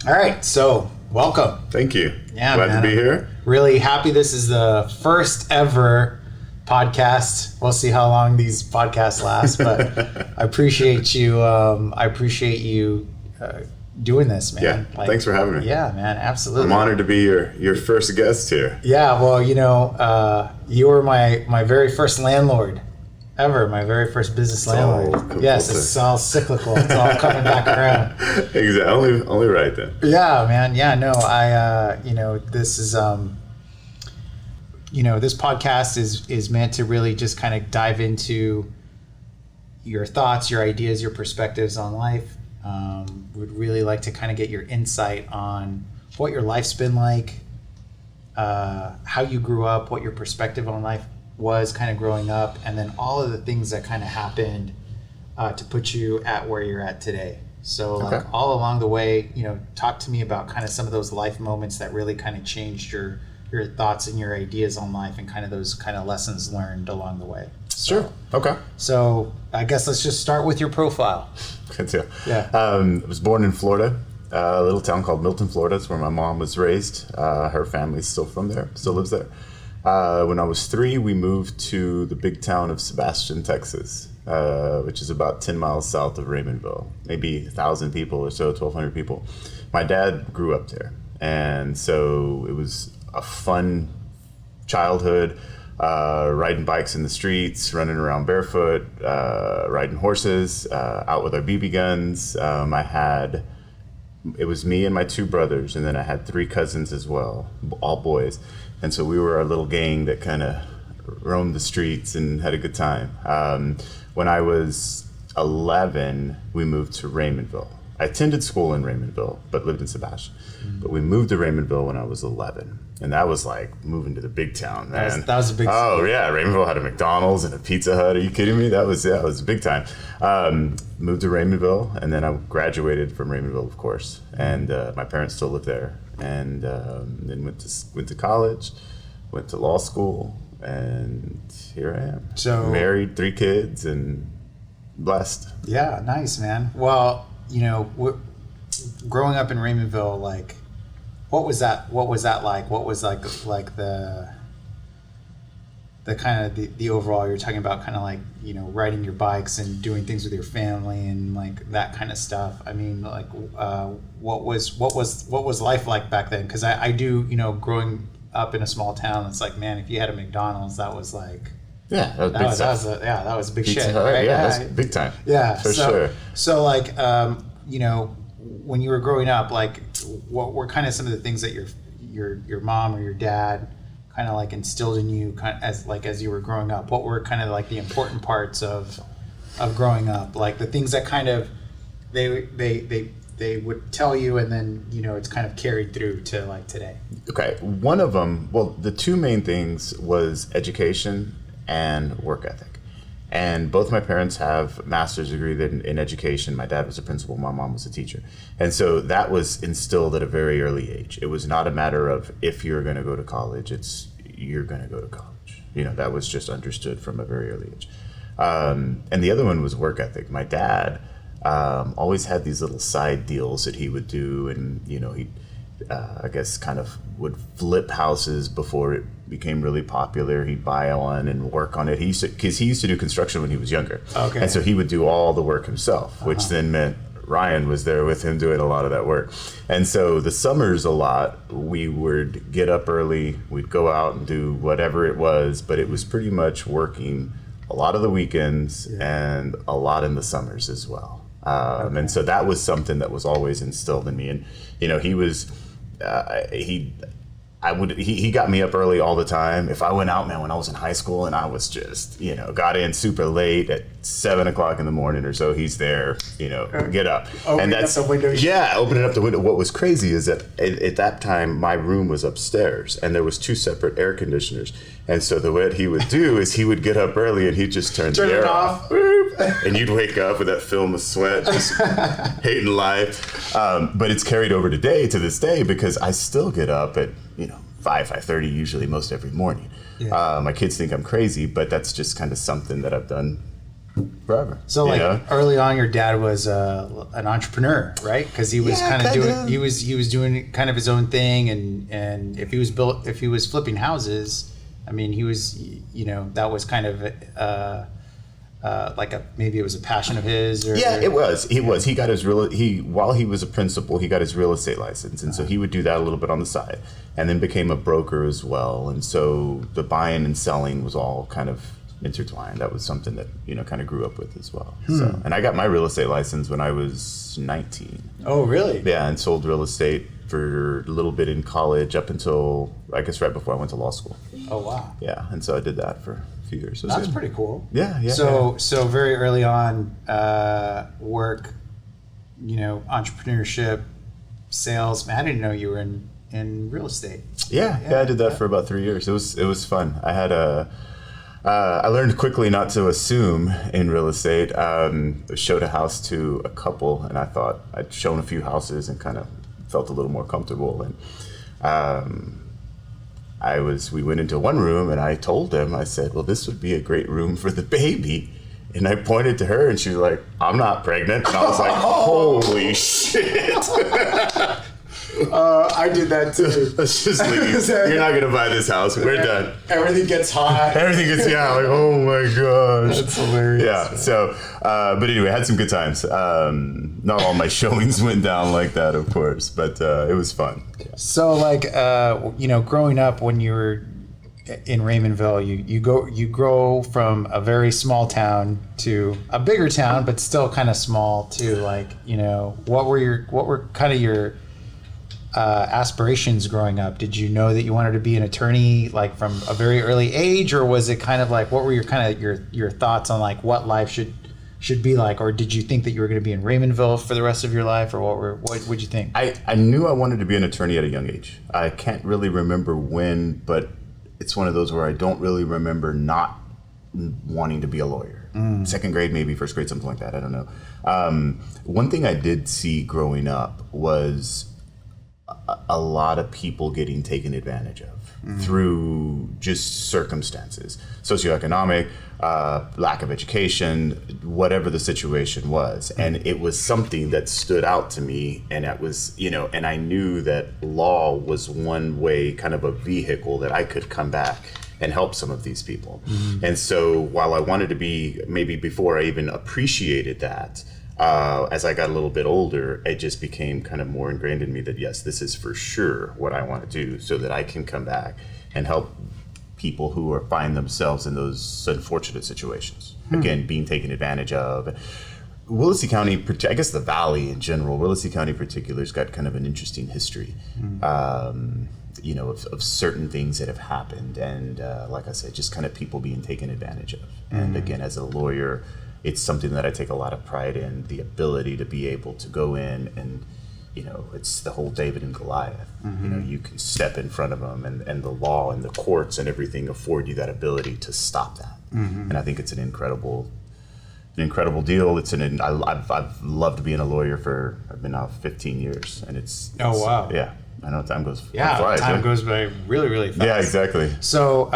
All right, so welcome. Thank you. Yeah, Glad to be here. Really happy. This is the first ever podcast. We'll see how long these podcasts last, but I appreciate you. Doing this, man. Yeah, thanks for having me. Yeah, man, absolutely. I'm honored to be your first guest here. Yeah, well, you were my very first landlord ever, my very first business landlord. Yes, it's all cyclical. It's all coming back around. Exactly. Only right then. Yeah, man. Yeah, no, this is, this podcast is meant to really just kind of dive into your thoughts, your ideas, your perspectives on life. Would really like to kind of get your insight on what your life's been like, how you grew up, what your perspective on life was kind of growing up, and then all of the things that kind of happened to put you at where you're at today. So like all along the way, talk to me about kind of some of those life moments that really kind of changed your thoughts and your ideas on life and kind of those kind of lessons learned along the way. Sure. Okay. So I guess let's just start with your profile. Good deal. Yeah. I was born in Florida, a little town called Milton, Florida. That's where my mom was raised. Her family's still from there, still lives there. When I was 3, we moved to the big town of Sebastian, Texas, which is about 10 miles south of Raymondville, maybe 1,000 people or so, 1,200 people. My dad grew up there, and so it was a fun childhood, riding bikes in the streets, running around barefoot, riding horses, out with our BB guns. It was me and my 2 brothers, and then I had 3 cousins as well, all boys. And so we were a little gang that kind of roamed the streets and had a good time. When I was 11, we moved to Raymondville. I attended school in Raymondville, but lived in Sebastian. But we moved to Raymondville when I was 11. And that was like moving to the big town, man. That was a big Oh, yeah. Raymondville had a McDonald's and a Pizza Hut. Are you kidding me? It was big time. Moved to Raymondville, and then I graduated from Raymondville, of course. And my parents still live there. And then went to college, went to law school, and here I am. So married, 3 kids, and blessed. Yeah, nice, man. Well, growing up in Raymondville, like, what was that like? What was like the kind of the overall, you're talking about kind of like, riding your bikes and doing things with your family and like that kind of stuff. I mean, like, what was life like back then? Because I do, growing up in a small town, it's like, man, if you had a McDonald's, that was like, that was big Pizza shit. Hut, Right? Yeah, that's big time. Yeah, for sure. So like, when you were growing up, like, what were kind of some of the things that your mom or your dad kind of like instilled in you as you were growing up? What were kind of like the important parts of growing up? Like the things that kind of they would tell you, and then it's kind of carried through to like today. Okay, one of them. Well, the 2 main things was education and work ethic. And both my parents have master's degree in education. My dad was a principal, my mom was a teacher. And so that was instilled at a very early age. It was not a matter of if you're going to go to college, it's you're going to go to college. That was just understood from a very early age. And the other one was work ethic. My dad always had these little side deals that he would do, and he I guess kind of would flip houses before it became really popular. He'd buy one and work on it. He used to do construction when he was younger. Okay. And so he would do all the work himself, which then meant Ryan was there with him doing a lot of that work. And so the summers a lot, we would get up early, we'd go out and do whatever it was, but it was pretty much working a lot of the weekends and a lot in the summers as well. And so that was something that was always instilled in me. And, he was, he got me up early all the time. If I went out, man, when I was in high school and I was just, got in super late at 7 o'clock in the morning or so, he's there, get up. Opening up the window. Yeah, opening up the window. What was crazy is that at that time, my room was upstairs and there was 2 separate air conditioners. And so what he would do is he would get up early and he'd just turn the air off. And you'd wake up with that film of sweat, just hating life. But it's carried over to this day, because I still get up at, 5:30 usually most every morning. Yeah. My kids think I'm crazy, but that's just kind of something that I've done forever. So you like know? early on, your dad was an entrepreneur, right? Because he was kind of doing he was doing kind of his own thing, and if he was flipping houses, I mean, he was, you know, that was kind of like maybe it was a passion of his. Or, Yeah, it was. He got his while he was a principal, he got his real estate license, and so he would do that a little bit on the side, and then became a broker as well. And so the buying and selling was all kind of intertwined. That was something that, you know, kind of grew up with as well. So, and I got my real estate license when I was 19. Oh, really? Yeah, and sold real estate for a little bit in college up until, I guess, right before I went to law school. Oh, wow. Yeah, and so I did that for a few years. That's pretty cool. Yeah. So very early on, work, you know, entrepreneurship, sales. Man, I didn't know you were in real estate. Yeah, I did that for about 3 years. It was fun. I had I learned quickly not to assume in real estate. Showed a house to a couple, and I thought I'd shown a few houses and kind of felt a little more comfortable. And we went into one room, and I told them, I said, well, this would be a great room for the baby. And I pointed to her, and she was like, I'm not pregnant. And I was like, holy shit. I did that too. Let's just leave. You're not going to buy this house. We're done. Everything gets hot. Everything gets, like, oh my gosh. That's hilarious. Yeah, so, but anyway, I had some good times. Not all my showings went down like that, of course, but it was fun. So, like, you know, growing up when you were in Raymondville, you grow from a very small town to a bigger town, but still kind of small, to, like, you know, what were kind of your aspirations growing up? Did you know that you wanted to be an attorney, like, from a very early age, or was it kind of like, what were your thoughts on, like, what life should be like? Or did you think that you were going to be in Raymondville for the rest of your life, or what would you think? I knew I wanted to be an attorney at a young age. I can't really remember when, but it's one of those where I don't really remember not wanting to be a lawyer. Second grade, maybe first grade, something like that. I don't know. One thing I did see growing up was a lot of people getting taken advantage of through just circumstances, socioeconomic, lack of education, whatever the situation was. And it was something that stood out to me, and it was, you know, and I knew that law was one way, kind of a vehicle that I could come back and help some of these people. And so while I wanted to be, maybe before I even appreciated that, as I got a little bit older, it just became kind of more ingrained in me that, yes, this is for sure what I want to do, so that I can come back and help people who find themselves in those unfortunate situations. Again, being taken advantage of. Willacy County, I guess the Valley in general, Willacy County in particular, has got kind of an interesting history, you know, of certain things that have happened. And like I said, just kind of people being taken advantage of. And again, as a lawyer, it's something that I take a lot of pride in, the ability to be able to go in and, you know, it's the whole David and Goliath. You know, you can step in front of them, and the law and the courts and everything afford you that ability to stop that. And I think it's an incredible deal. I've loved being a lawyer I've been out 15 years, and it's wow. Yeah, I know time goes flies. Time goes by really, really fast. Yeah, exactly. So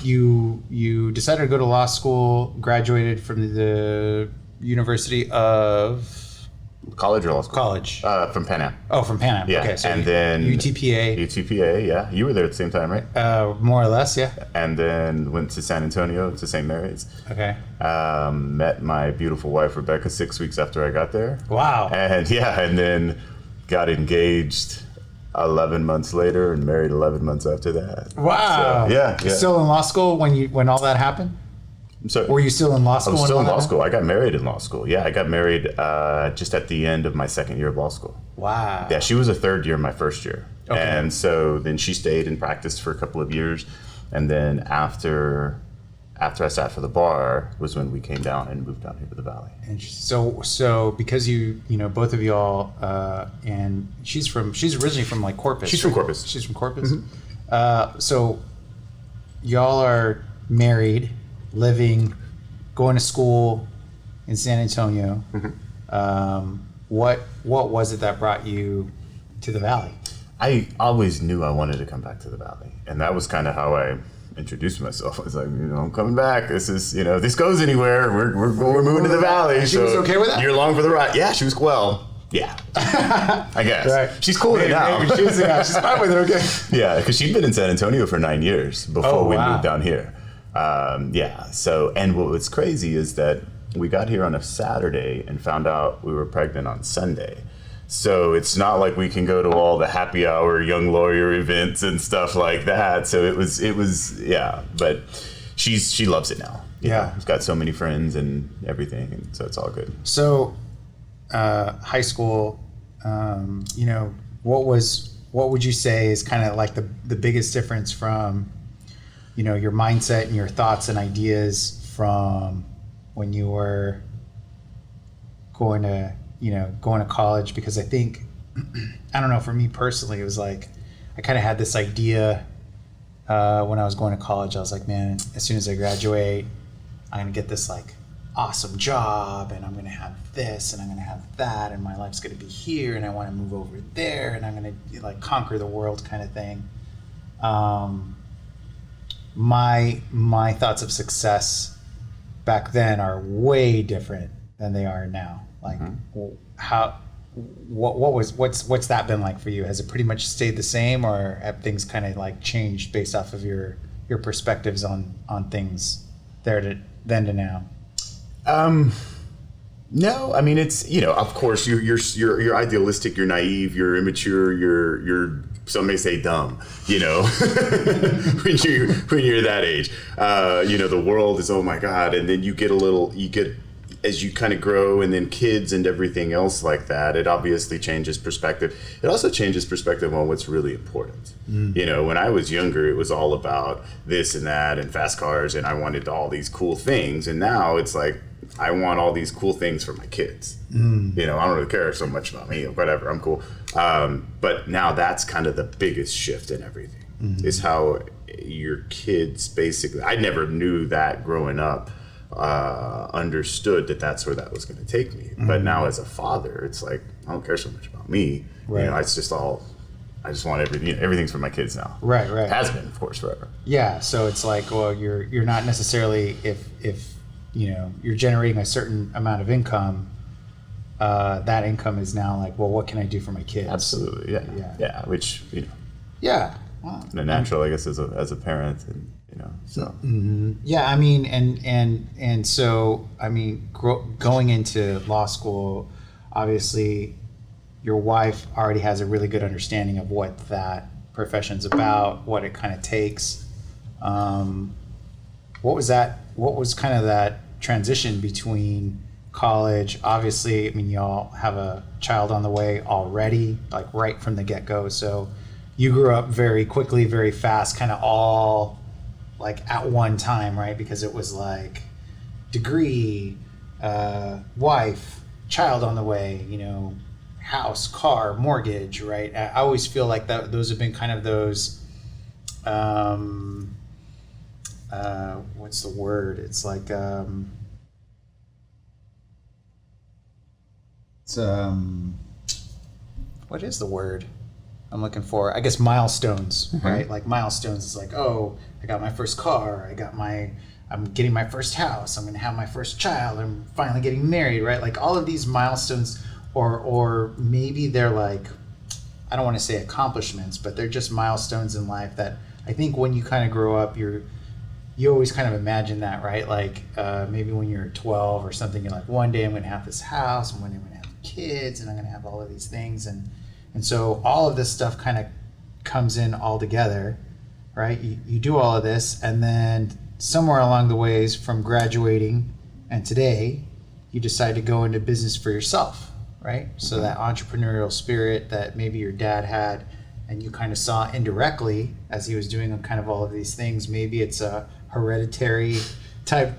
you decided to go to law school, graduated from the University of College or law school? College. From Pan Am. Oh, from Pan Am. Yeah, okay, so and then UTPA. Yeah, you were there at the same time, right? More or less, yeah. And then went to San Antonio to St. Mary's. Okay. Met my beautiful wife Rebecca 6 weeks after I got there. Wow. And then got engaged 11 months later and married 11 months after that. Wow. So, yeah. Still in law school when all that happened? So, were you still in law school? I was still in law school. I got married in law school. Yeah, I got married just at the end of my second year of law school. Wow. Yeah, she was a third year my first year. Okay. And so then she stayed and practiced for a couple of years. And then after I sat for the bar was when we came down and moved down here to the Valley. And so because you know, both of y'all, and she's originally from, like, Corpus. She's from Corpus. She's from Corpus. So y'all are married, living, going to school in San Antonio. What was it that brought you to the Valley? I always knew I wanted to come back to the Valley, and that was kind of how I introduced myself. I was like, I'm coming back. This is, if this goes anywhere, we're moving to the valley. She was okay with that? You're along for the ride. Yeah, she was, yeah. I guess. Right. She's cool with it now. She's fine with it, okay. Yeah, because she'd been in San Antonio for 9 years before we wow. moved down here. So, and what's crazy is that we got here on a Saturday and found out we were pregnant on Sunday. So it's not like we can go to all the happy hour young lawyer events and stuff like that. So it was, yeah, but she loves it now. Yeah. She's got so many friends and everything. And so it's all good. So, high school, what would you say is kind of like the biggest difference from, your mindset and your thoughts and ideas from when you were going to college? Because I think, I don't know, for me personally, it was like, I kind of had this idea when I was going to college. I was like, man, as soon as I graduate, I'm going to get this like awesome job, and I'm going to have this, and I'm going to have that, and my life's going to be here, and I want to move over there, and I'm going to like conquer the world kind of thing. My thoughts of success back then are way different than they are now. Like, what's that been like for you? Has it pretty much stayed the same, or have things kind of like changed based off of your perspectives on things then to now? No, I mean, it's, of course you're idealistic, you're naive, you're immature, you're some may say dumb, when you're that age. The world is, oh my God. And then you get as you kind of grow, and then kids and everything else like that, it obviously changes perspective. It also changes perspective on what's really important. When I was younger, it was all about this and that and fast cars, and I wanted all these cool things. And now it's like, I want all these cool things for my kids. I don't really care so much about me or whatever. I'm cool. But now that's kind of the biggest shift in everything, is how your kids basically, I never knew that growing up, understood that's where that was going to take me. But now as a father, it's like, I don't care so much about me. Right. It's just all, I just want everything's for my kids now. Right. It has been, of course, forever. Yeah. So it's like, well, you're not necessarily, if you're generating a certain amount of income, that income is now like, well, what can I do for my kids? Absolutely. Yeah. Which, yeah. Wow. Natural, I guess, as a parent, and so. Yeah, I mean, and so, I mean, going into law school, obviously, your wife already has a really good understanding of what that profession's about, what it kind of takes. What was kind of that transition between college? Obviously, I mean, y'all have a child on the way already, like right from the get-go. So you grew up very quickly, very fast, kind of all like at one time, right? Because it was like degree, wife, child on the way, house, car, mortgage, right? I always feel like those have been kind of those, what's the word? It's like, what is the word I'm looking for? I guess milestones, right? Like milestones is like, oh, I got my first car. I'm getting my first house. I'm going to have my first child. I'm finally getting married, right? Like all of these milestones, or maybe they're like, I don't want to say accomplishments, but they're just milestones in life that I think when you kind of grow up, you always kind of imagine that, right? Like maybe when you're 12 or something, you're like, one day I'm going to have this house, and one day I'm going to have kids, and I'm going to have all of these things. And so all of this stuff kind of comes in all together, right? You do all of this, and then somewhere along the ways from graduating and today, you decide to go into business for yourself, right? So that entrepreneurial spirit that maybe your dad had, and you kind of saw indirectly as he was doing kind of all of these things. Maybe it's a hereditary type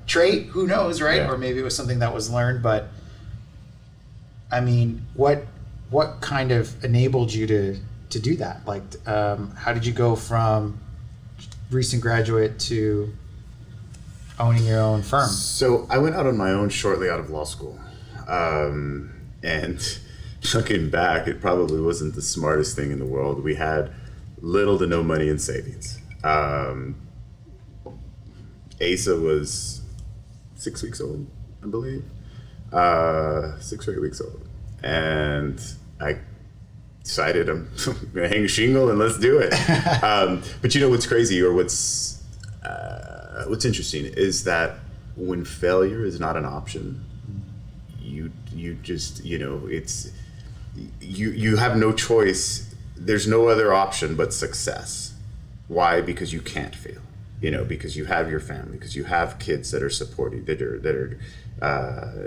trait, who knows, right? Yeah. Or maybe it was something that was learned. But I mean, what kind of enabled you to do that? Like, how did you go from recent graduate to owning your own firm? So I went out on my own shortly out of law school. And looking back, it probably wasn't the smartest thing in the world. We had little to no money in savings. Asa was 6 weeks old, I believe. 6 or 8 weeks old. And I decided I'm gonna hang a shingle and let's do it. But you know what's crazy, or what's interesting, is that when failure is not an option, you just, you know, it's you have no choice. There's no other option but success. Why? Because you can't fail. You know, because you have your family, because you have kids that are supporting, that are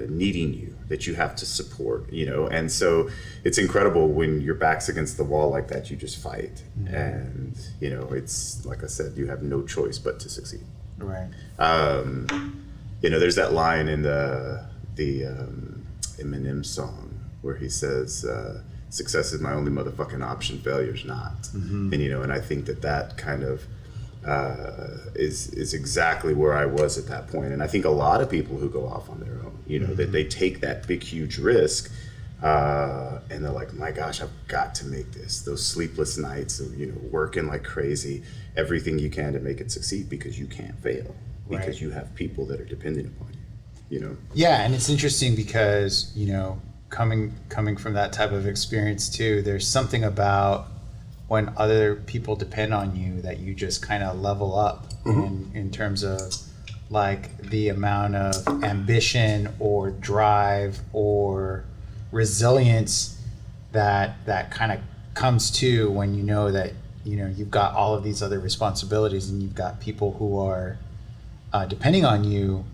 needing you, that you have to support, you know. And so it's incredible when your back's against the wall like that, you just fight. Mm-hmm. And, you know, it's, like I said, you have no choice but to succeed. Right. You know, there's that line in the Eminem song where he says, success is my only motherfucking option, failure's not. Mm-hmm. And, you know, and I think that kind of is exactly where I was at that point. And I think a lot of people who go off on their own, you know, mm-hmm. that they take that big, huge risk, and they're like, my gosh, I've got to make this. Those sleepless nights of, you know, working like crazy, everything you can to make it succeed, because you can't fail, because right. you have people that are dependent upon you, you know? Yeah, and it's interesting because, you know, coming from that type of experience too, there's something about when other people depend on you that you just kind of level up mm-hmm. in terms of like the amount of ambition or drive or resilience that kind of comes to when you know that, you know, you've got all of these other responsibilities and you've got people who are depending on you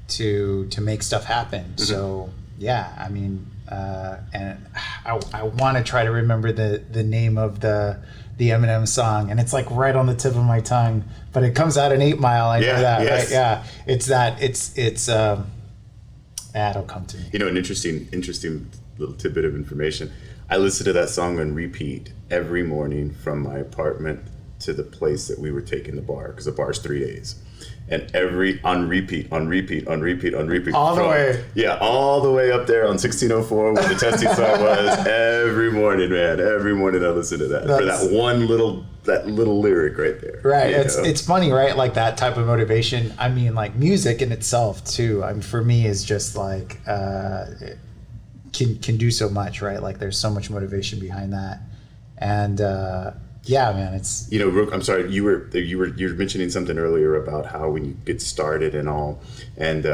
to make stuff happen. Mm-hmm. So yeah, I mean, and I want to try to remember the name of the Eminem song, and it's like right on the tip of my tongue, but it comes out in 8 Mile. I know that, yes. Right? Yeah, it's that'll come to me. You know, an interesting little tidbit of information. I listened to that song on repeat every morning from my apartment to the place that we were taking the bar, because the bar's 3 days. And on repeat. All the way. Yeah, all the way up there on 1604 where the testing site was. Every morning, man. Every morning I listened to that. For that one little lyric right there. Right. It's funny, right? Like that type of motivation. I mean, like music in itself too. I mean, for me is just like it can do so much, right? Like there's so much motivation behind that. And yeah, man, it's, you know, I'm sorry, you were mentioning something earlier about how when you get started and all, and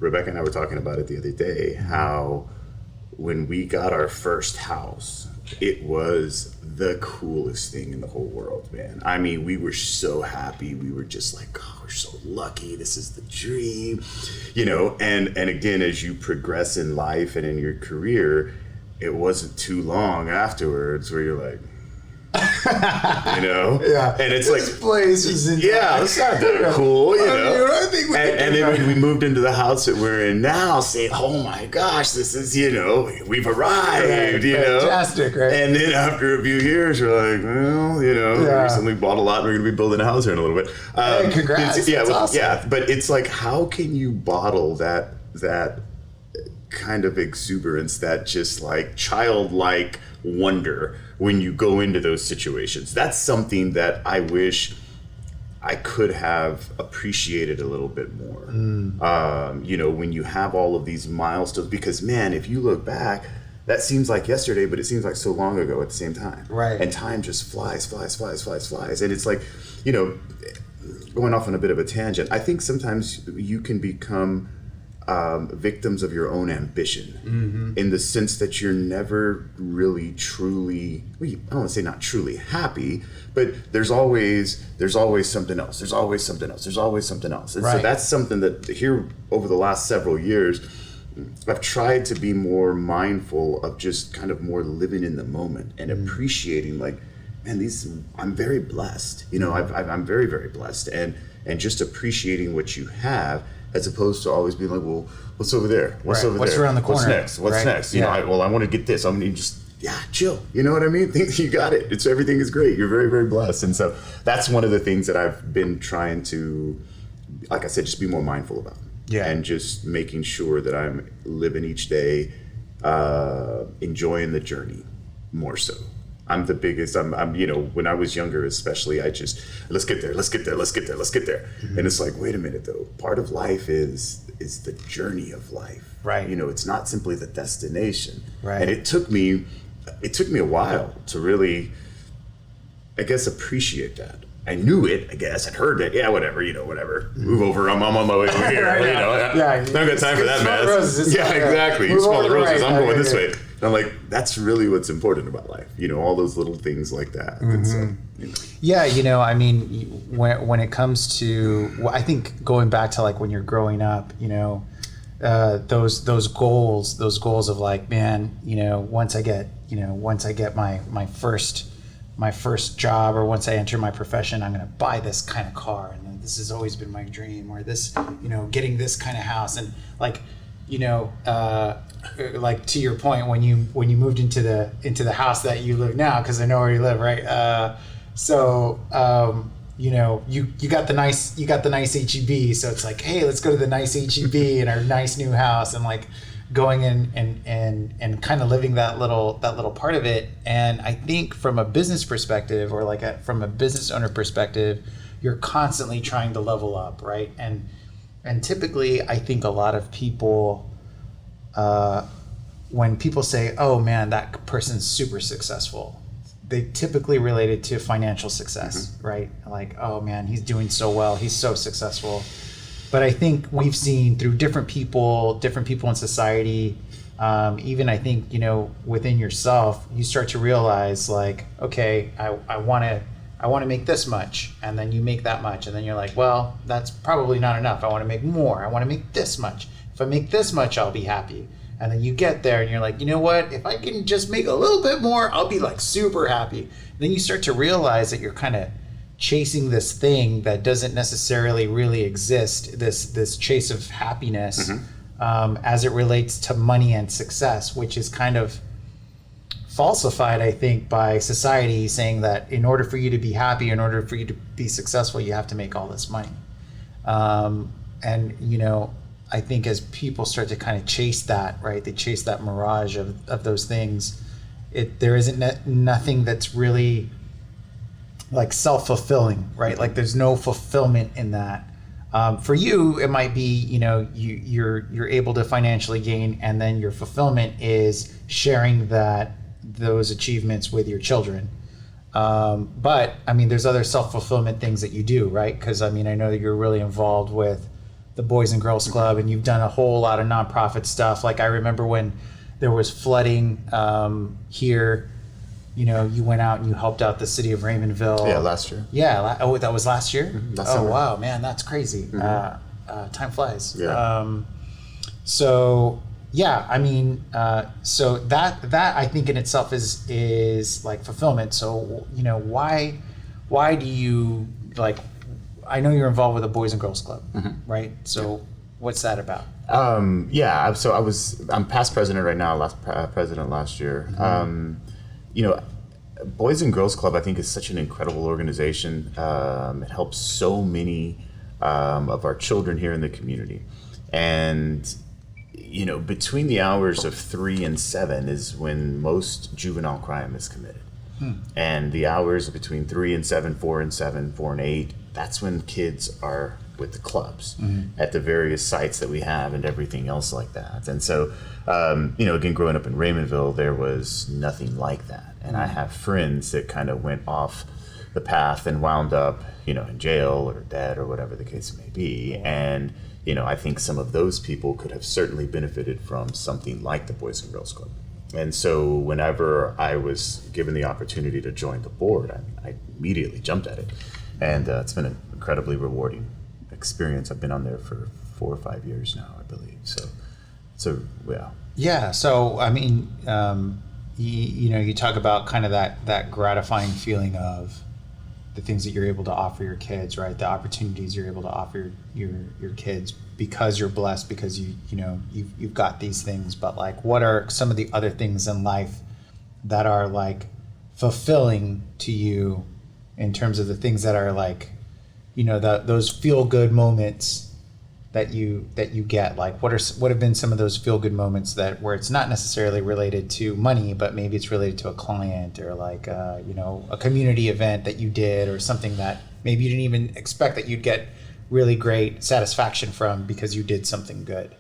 Rebecca and I were talking about it the other day, how when we got our first house, it was the coolest thing in the whole world, man. I mean, we were so happy. We were just like, oh, we're so lucky. This is the dream, you know. And again, as you progress in life and in your career, it wasn't too long afterwards where you're like, you know, yeah, and it's this like place is in it's not that cool, you know. I think and then when we moved into the house that we're in now, saying, "Oh my gosh, this is, you know, we've arrived," right, you know, fantastic, right? And then after a few years, you're like, well, you know, we recently bought a lot, and we're going to be building a house here in a little bit. Hey, congrats! Yeah, awesome. Yeah, but it's like, how can you bottle that kind of exuberance, that just like childlike wonder when you go into those situations? That's something that I wish I could have appreciated a little bit more. You know, when you have all of these milestones, because man, if you look back, that seems like yesterday, but it seems like so long ago at the same time. Right. And time just flies. And it's like, you know, going off on a bit of a tangent, I think sometimes you can become victims of your own ambition, in the sense that you're never really truly, I don't want to say not truly happy, but there's always something else. And right. So that's something that here over the last several years, I've tried to be more mindful of, just kind of more living in the moment and appreciating, like, man, I'm very blessed. You know, I'm very, very blessed, and just appreciating what you have, as opposed to always being like, well, what's over there? What's over What's there? around the corner? What's next? You know, I want to get this. I'm going to just, chill. You know what I mean? Think you got it. Everything is great. You're very, very blessed. And so that's one of the things that I've been trying to, like I said, just be more mindful about. Yeah. And just making sure that I'm living each day, enjoying the journey more so. I'm the biggest. I'm when I was younger, especially, let's get there. And it's like, wait a minute though. Part of life is the journey of life. Right. It's not simply the destination. Right. And it took me a while to really, I guess, appreciate that. I knew it, I guess. I'd heard it. Yeah, whatever. Move over. I'm on my way over here. I don't got time for that, man. Yeah, exactly. You smell the roses. I'm going this way. And I'm like, that's really what's important about life. All those little things like that. And so, Yeah, I mean, when it comes to, I think going back to like when you're growing up, those goals of like, man, once I get my first job, or once I enter my profession, I'm going to buy this kind of car, and then this has always been my dream, or this, getting this kind of house, and like, like to your point, when you moved into the house that you live now, because I know where you live, right? You got the nice HEB, so it's like, hey, let's go to the nice HEB in our nice new house, and like going in and kind of living that little part of it. And I think from a business perspective, or like from a business owner perspective, you're constantly trying to level up, right? And typically, I think a lot of people, when people say, oh man, that person's super successful, they typically relate it to financial success, right? Like, oh man, he's doing so well, he's so successful. But I think we've seen through different people in society, even I think, within yourself, you start to realize like, okay, I want to make this much, and then you make that much, and then you're like, well, that's probably not enough. I want to make more. I want to make this much. If I make this much, I'll be happy. And then you get there and you're like, you know what? If I can just make a little bit more, I'll be like super happy. Then you start to realize that you're kind of chasing this thing that doesn't necessarily really exist, this chase of happiness, as it relates to money and success, which is kind of falsified, I think, by society, saying that in order for you to be happy, in order for you to be successful, you have to make all this money. And I think as people start to kind of chase that, right, they chase that mirage of those things, there isn't nothing that's really like self-fulfilling, right? Like there's no fulfillment in that. For you, it might be, you're able to financially gain, and then your fulfillment is sharing those achievements with your children. But I mean, there's other self-fulfillment things that you do, right? Because I mean, I know that you're really involved with the Boys and Girls Club, and you've done a whole lot of nonprofit stuff. Like I remember when there was flooding here, you went out and you helped out the city of Raymondville. Yeah, last year. Yeah. That was last year? Last summer. Wow, man, that's crazy. Time flies. Yeah. So yeah, I mean, so that I think in itself is like fulfillment. So, why do you like, I know you're involved with the Boys and Girls Club, right? So what's that about? So I'm past president right now, president last year. Boys and Girls Club, I think, is such an incredible organization. It helps so many of our children here in the community. And, between the hours of 3 and 7 is when most juvenile crime is committed. And the hours between 3 and 7, 4 and 7, 4 and 8, that's when kids are with the clubs at the various sites that we have and everything else like that. And so, again, growing up in Raymondville, there was nothing like that. And I have friends that kind of went off the path and wound up, in jail or dead or whatever the case may be. And, I think some of those people could have certainly benefited from something like the Boys and Girls Club. And so whenever I was given the opportunity to join the board, I immediately jumped at it. And it's been an incredibly rewarding experience. I've been on there for 4 or 5 years now, I believe. So yeah. Yeah. So, I mean, you talk about kind of that gratifying feeling of the things that you're able to offer your kids, right? The opportunities you're able to offer your kids because you're blessed, because you've got these things. But like, what are some of the other things in life that are like fulfilling to you in terms of the things that are like, those feel good moments that you get? Like, what have been some of those feel good moments where it's not necessarily related to money, but maybe it's related to a client or like a community event that you did, or something that maybe you didn't even expect that you'd get really great satisfaction from because you did something good?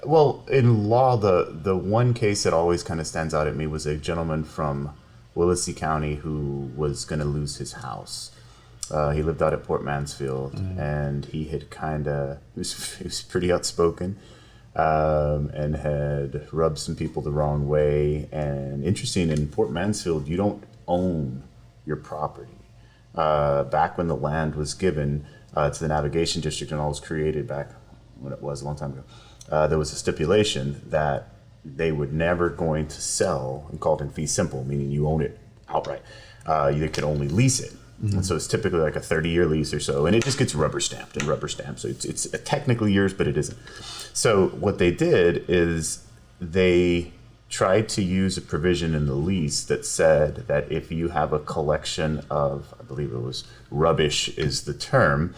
Well, in law, the one case that always kind of stands out at me was a gentleman from Willacy County who was going to lose his house. He lived out at Port Mansfield, and he had he was pretty outspoken, and had rubbed some people the wrong way. And interesting, in Port Mansfield, you don't own your property. Back when the land was given to the navigation district and all was created back when it was a long time ago, there was a stipulation that they would never going to sell, and called in fee simple, meaning you own it outright. You could only lease it. And so it's typically like a 30-year lease or so, and it just gets rubber stamped. So it's technically yours, but it isn't. So what they did is they tried to use a provision in the lease that said that if you have a collection of, I believe it was rubbish is the term,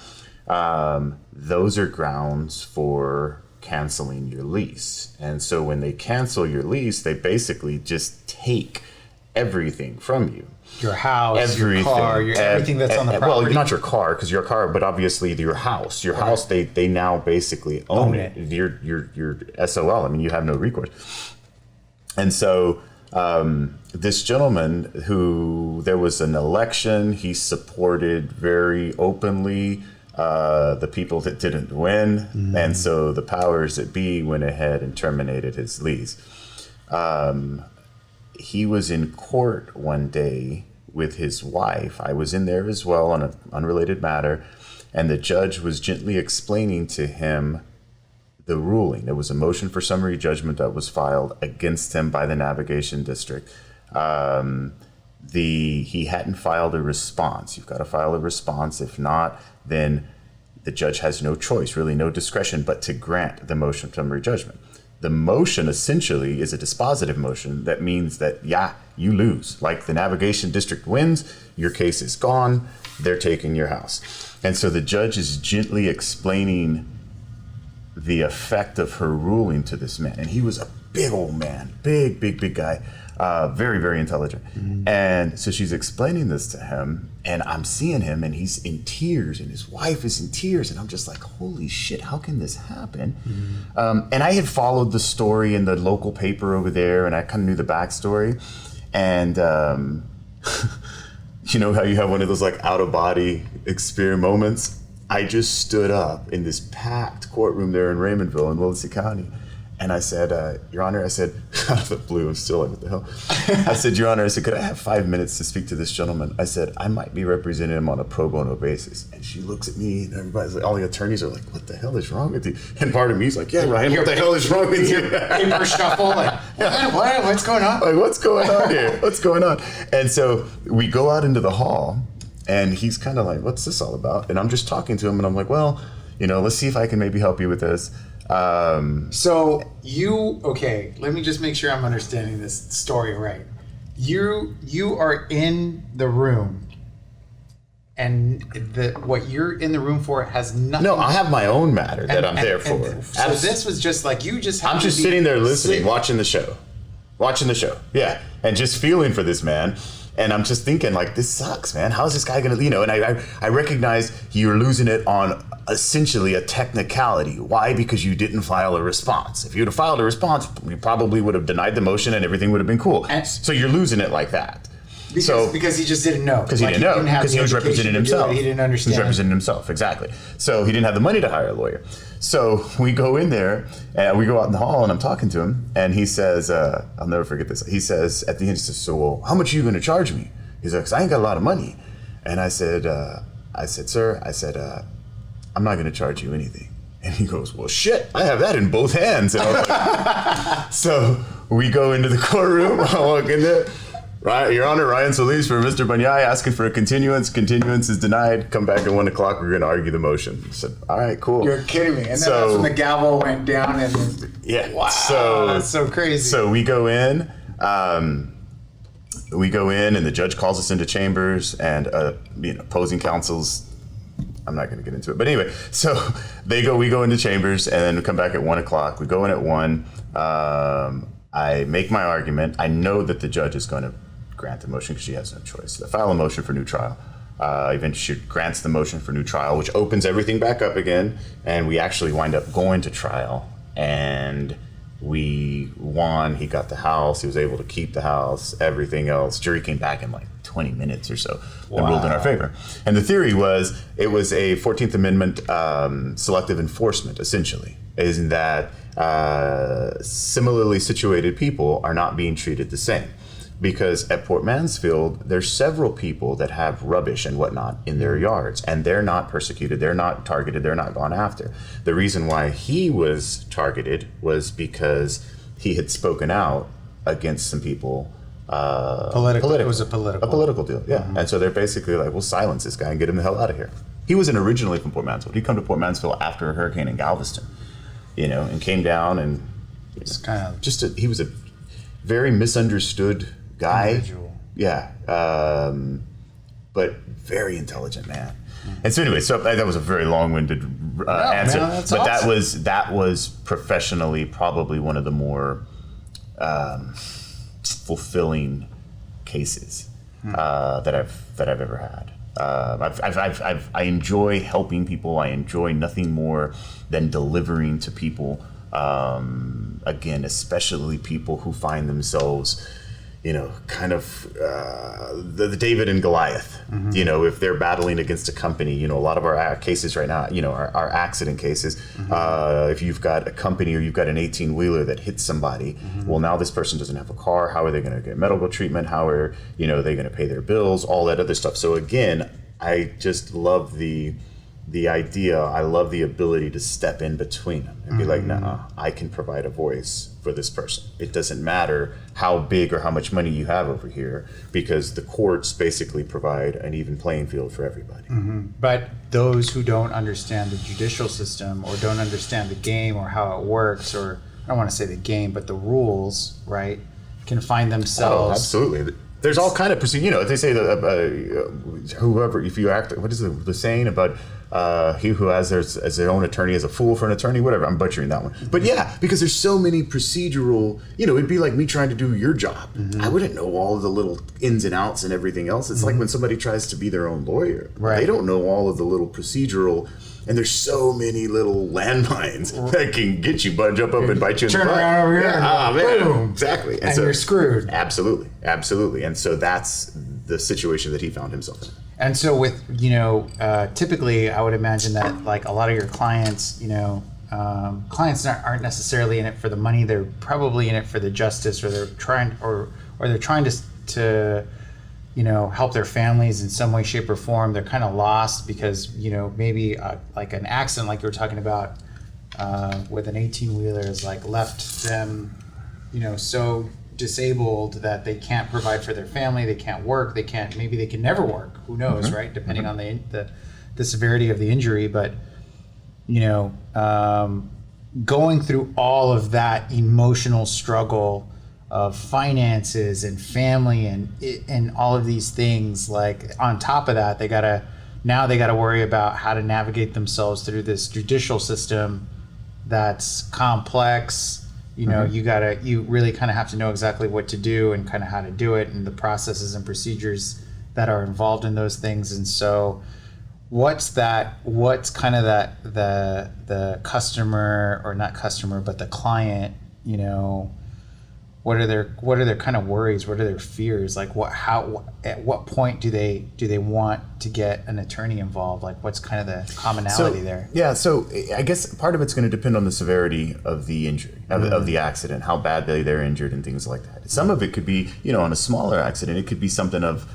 those are grounds for canceling your lease. And so when they cancel your lease, they basically just take everything from you. Your house, your car, everything that's on the property. Well, not your car, because your car, but obviously your house. Your house, they now basically own it. Your SOL. I mean, you have no recourse. And so this gentleman, who there was an election, he supported very openly the people that didn't win. And so the powers that be went ahead and terminated his lease. He was in court one day with his wife. I was in there as well on an unrelated matter, and the judge was gently explaining to him the ruling. There was a motion for summary judgment that was filed against him by the navigation district. He hadn't filed a response. You've got to file a response. If not, then the judge has no choice, really no discretion, but to grant the motion for summary judgment. The motion essentially is a dispositive motion that means that, you lose. Like, the navigation district wins, your case is gone, they're taking your house. And so the judge is gently explaining the effect of her ruling to this man. And he was a big old man, big guy, very, very intelligent. And so she's explaining this to him, and I'm seeing him, and he's in tears, and his wife is in tears, and I'm just like, holy shit, how can this happen? And I had followed the story in the local paper over there, and I kind of knew the backstory. And you know how you have one of those like out-of-body experience moments? I just stood up in this packed courtroom there in Raymondville in Willacy County. And I said, Your Honor, I said, out of the blue, I'm still like, what the hell? I said, Your Honor, I said, could I have 5 minutes to speak to this gentleman? I said, I might be representing him on a pro bono basis. And she looks at me, and everybody's like, all the attorneys are like, what the hell is wrong with you? And part of me is like, yeah, Ryan, what the hell is wrong with you? Paper shuffle, like, what's going on? Like, what's going on here? What's going on? And so we go out into the hall, and he's kind of like, what's this all about? And I'm just talking to him, and I'm like, well, let's see if I can maybe help you with this. So let me just make sure I'm understanding this story right. You are in the room, and what you're in the room for has nothing. No, I have my own matter that I'm there for. So this was just like you just. I'm just sitting there listening, watching the show, yeah, and just feeling for this man. And I'm just thinking, like, this sucks, man. How's this guy gonna, And I recognize you're losing it on essentially a technicality. Why? Because you didn't file a response. If you'd have filed a response, we probably would have denied the motion and everything would have been cool. So you're losing it like that. Because he just didn't know. Because he didn't know. Because he was representing himself. He didn't understand. He was representing himself, exactly. So he didn't have the money to hire a lawyer. So we go in there, and we go out in the hall, and I'm talking to him, and he says, I'll never forget this. He says, at the end, he says, so, well, how much are you going to charge me? He's like, 'cause I ain't got a lot of money. And I said, sir, I'm not going to charge you anything. And he goes, well, shit, I have that in both hands. And I was like, so we go into the courtroom. I walk in there. Right, Your Honor, Ryan Solis for Mr. Banyai asking for a continuance. Continuance is denied. Come back at 1 o'clock. We're going to argue the motion. I said, all right, cool. You're kidding me. And then that's when the gavel went down. And wow, that's so crazy. So we go in. And the judge calls us into chambers, and opposing counsel's I'm not going to get into it. But anyway, so we go into chambers and then we come back at 1:00. We go in at 1. I make my argument. I know that the judge is going to grant the motion because she has no choice. I file a motion for new trial. Eventually she grants the motion for new trial, which opens everything back up again. And we actually wind up going to trial. And we won. He got the house. He was able to keep the house, everything else. Jury came back in like 20 minutes or so and ruled in our favor. And the theory was it was a 14th Amendment selective enforcement, essentially, is that similarly situated people are not being treated the same. Because at Port Mansfield, there's several people that have rubbish and whatnot in their yards, and they're not persecuted, they're not targeted, they're not gone after. The reason why he was targeted was because he had spoken out against some people. Political. It was a political deal, yeah. And so they're basically like, we'll silence this guy and get him the hell out of here. He wasn't originally from Port Mansfield. He'd come to Port Mansfield after a hurricane in Galveston, and came down and it's kind of he was a very misunderstood guy. Individual. Yeah. But very intelligent man. And so anyway, that was a very long-winded answer. Man, that's but awesome. that was professionally probably one of the more fulfilling cases that I've ever had. I enjoy helping people. I enjoy nothing more than delivering to people. Again, especially people who find themselves, kind of the David and Goliath. If they're battling against a company, a lot of our cases right now, our accident cases, if you've got a company or you've got an 18-wheeler that hits somebody, well, now this person doesn't have a car. How are they going to get medical treatment? How are, they going to pay their bills? All that other stuff. So again, I just love the idea. I love the ability to step in between them and be like, nah, I can provide a voice for this person. It doesn't matter how big or how much money you have over here, because the courts basically provide an even playing field for everybody. But those who don't understand the judicial system or don't understand the game or how it works, or I don't want to say the game, but the rules, right, can find themselves. Oh, absolutely. There's all kind of procedure. They say that whoever, if you act, what is the saying about he who has their own attorney is a fool for an attorney, whatever. I'm butchering that one. But yeah, because there's so many procedural, it'd be like me trying to do your job. I wouldn't know all of the little ins and outs and everything else. It's like when somebody tries to be their own lawyer. Right. They don't know all of the little procedural. And there's so many little landmines that can get you, jump up and bite you in the butt. Turn around over here. Yeah, man. Boom. Exactly. And so, you're screwed. Absolutely. And so that's the situation that he found himself in. And so with, typically I would imagine that like a lot of your clients, clients aren't necessarily in it for the money. They're probably in it for the justice, or they're trying, or they're trying to help their families in some way, shape, or form. They're kind of lost because, maybe like an accident like you were talking about with an 18-wheeler has like left them, so disabled that they can't provide for their family, they can't work, maybe they can never work, who knows, right? Depending on the severity of the injury. But, going through all of that emotional struggle of finances and family and all of these things, like on top of that, they gotta worry about how to navigate themselves through this judicial system that's complex. You really kind of have to know exactly what to do and kind of how to do it, and the processes and procedures that are involved in those things. And so what's kind of the customer, or not customer, but the client, what are their kind of worries? What are their fears? Like at what point do they want to get an attorney involved? Like what's kind of the commonality there? Yeah, so I guess part of it's going to depend on the severity of the injury, of the accident, how badly they're injured and things like that. Some of it could be, on a smaller accident, it could be something of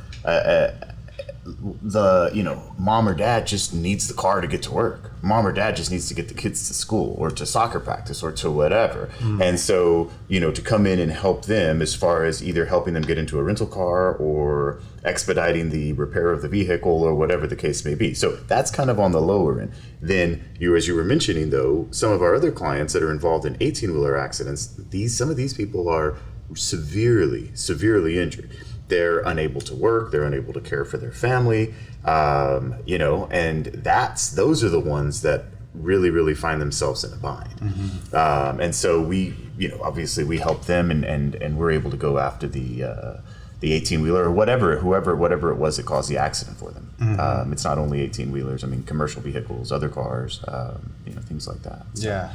mom or dad just needs the car to get to work. Mom or dad just needs to get the kids to school or to soccer practice or to whatever. And so, to come in and help them as far as either helping them get into a rental car or expediting the repair of the vehicle or whatever the case may be. So that's kind of on the lower end. Then as you were mentioning though, some of our other clients that are involved in 18-wheeler accidents, some of these people are severely injured. they're unable to work, they're unable to care for their family, and those are the ones that really, really find themselves in a bind. Mm-hmm. And so we, obviously we help them and we're able to go after the 18-wheeler or whatever it was that caused the accident for them. Mm-hmm. It's not only 18-wheelers. I mean, commercial vehicles, other cars, things like that. So Yeah.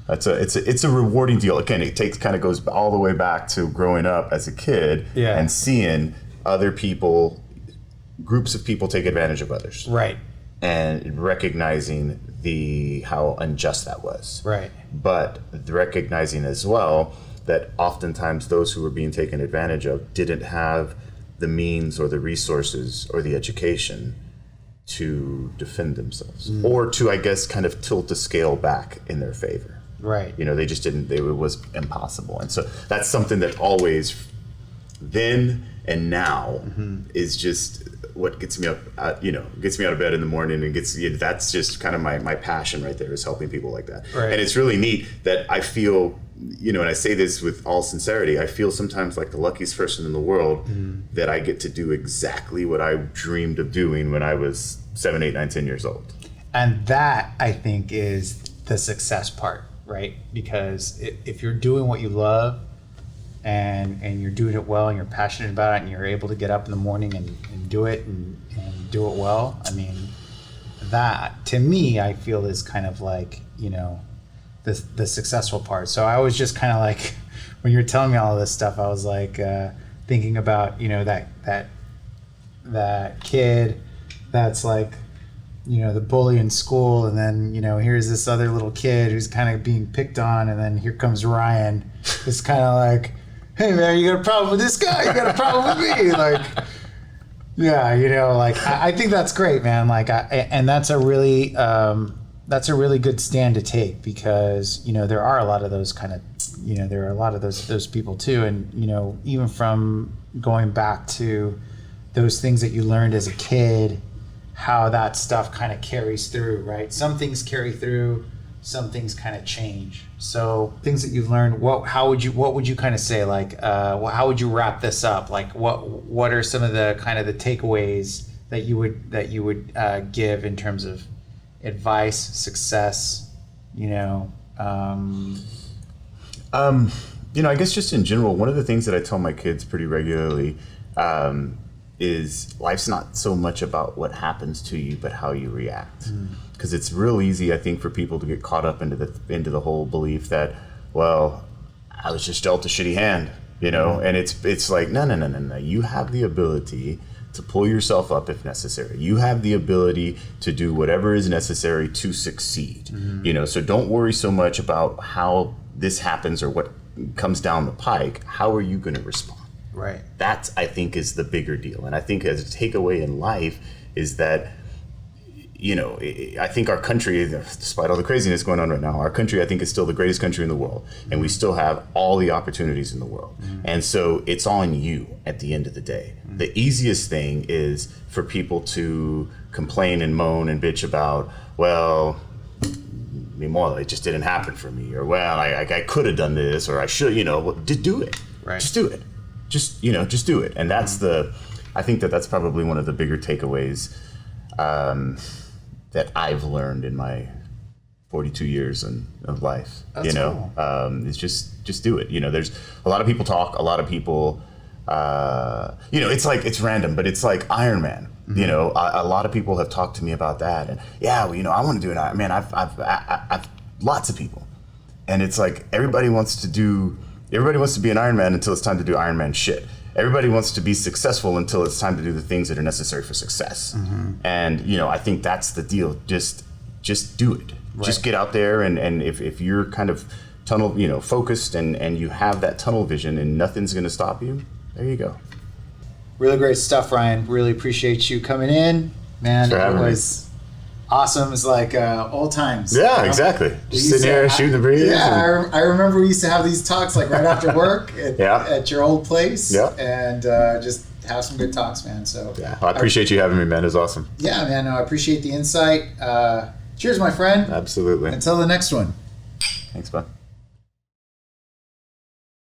it's a rewarding deal. Again, it goes all the way back to growing up as a kid and seeing other people, groups of people take advantage of others. Right. And recognizing how unjust that was. Right. But recognizing as well that oftentimes those who were being taken advantage of didn't have the means or the resources or the education to defend themselves, or to, I guess, kind of tilt the scale back in their favor. Right. They just didn't, it was impossible. And so that's something that always, then and now, is just what gets me up, gets me out of bed in the morning, and that's just kind of my passion right there, is helping people like that. Right. And it's really neat that I feel, and I say this with all sincerity, I feel sometimes like the luckiest person in the world that I get to do exactly what I dreamed of doing when I was 7, 8, 9, 10 years old. And that, I think, is the success part, right? Because if you're doing what you love and you're doing it well and you're passionate about it and you're able to get up in the morning and do it and do it well, I mean, that, to me, I feel is kind of like, the successful part. So I was just kind of like, when you were telling me all of this stuff, I was like thinking about, that kid that's like, the bully in school, and then, here's this other little kid who's kind of being picked on, and then here comes Ryan. It's kind of like, hey man, you got a problem with this guy? You got a problem with me? Like, yeah, I think that's great, man. And that's a really good stand to take, because, there are a lot of those kind of, there are a lot of those people too. And, even from going back to those things that you learned as a kid, how that stuff kind of carries through, right? Some things carry through, some things kind of change. So things that you've learned, what would you kind of say, like, how would you wrap this up? Like, what are some of the kind of the takeaways that you would give in terms of advice, success, I guess just in general, one of the things that I tell my kids pretty regularly is life's not so much about what happens to you, but how you react. Because it's real easy, I think, for people to get caught up into the whole belief that, well, I was just dealt a shitty hand, and it's like, no. You have the ability to pull yourself up if necessary. You have the ability to do whatever is necessary to succeed. So don't worry so much about how this happens or what comes down the pike. How are you going to respond? Right. That, I think, is the bigger deal. And I think as a takeaway in life is that, I think our country, despite all the craziness going on right now, our country, I think, is still the greatest country in the world. And we still have all the opportunities in the world. And so it's on you at the end of the day. The easiest thing is for people to complain and moan and bitch about, well, it just didn't happen for me. Or, well, I could have done this, or I should, just do it. Right. Just do it. Just do it. And that's I think that's probably one of the bigger takeaways that I've learned in my 42 years of life. That's cool. It's just do it. There's a lot of people talk, a lot of people, it's like, it's random, but it's like Iron Man. A lot of people have talked to me about that, and I want to do it. Man, I've lots of people, and it's like everybody wants to be an Iron Man until it's time to do Iron Man shit. Everybody wants to be successful until it's time to do the things that are necessary for success. And, I think that's the deal. Just do it. Right. Just get out there. And if you're kind of tunnel, focused and you have that tunnel vision and nothing's going to stop you, there you go. Really great stuff, Ryan. Really appreciate you coming in, man. It was awesome. It's like old times. Yeah, exactly. Just sitting there shooting the breeze. Yeah, I remember we used to have these talks like right after work at your old place. Yeah. And just have some good talks, man. So yeah, I appreciate you having me, man. It was awesome. Yeah, man. No, I appreciate the insight. Cheers, my friend. Absolutely. Until the next one. Thanks, bud.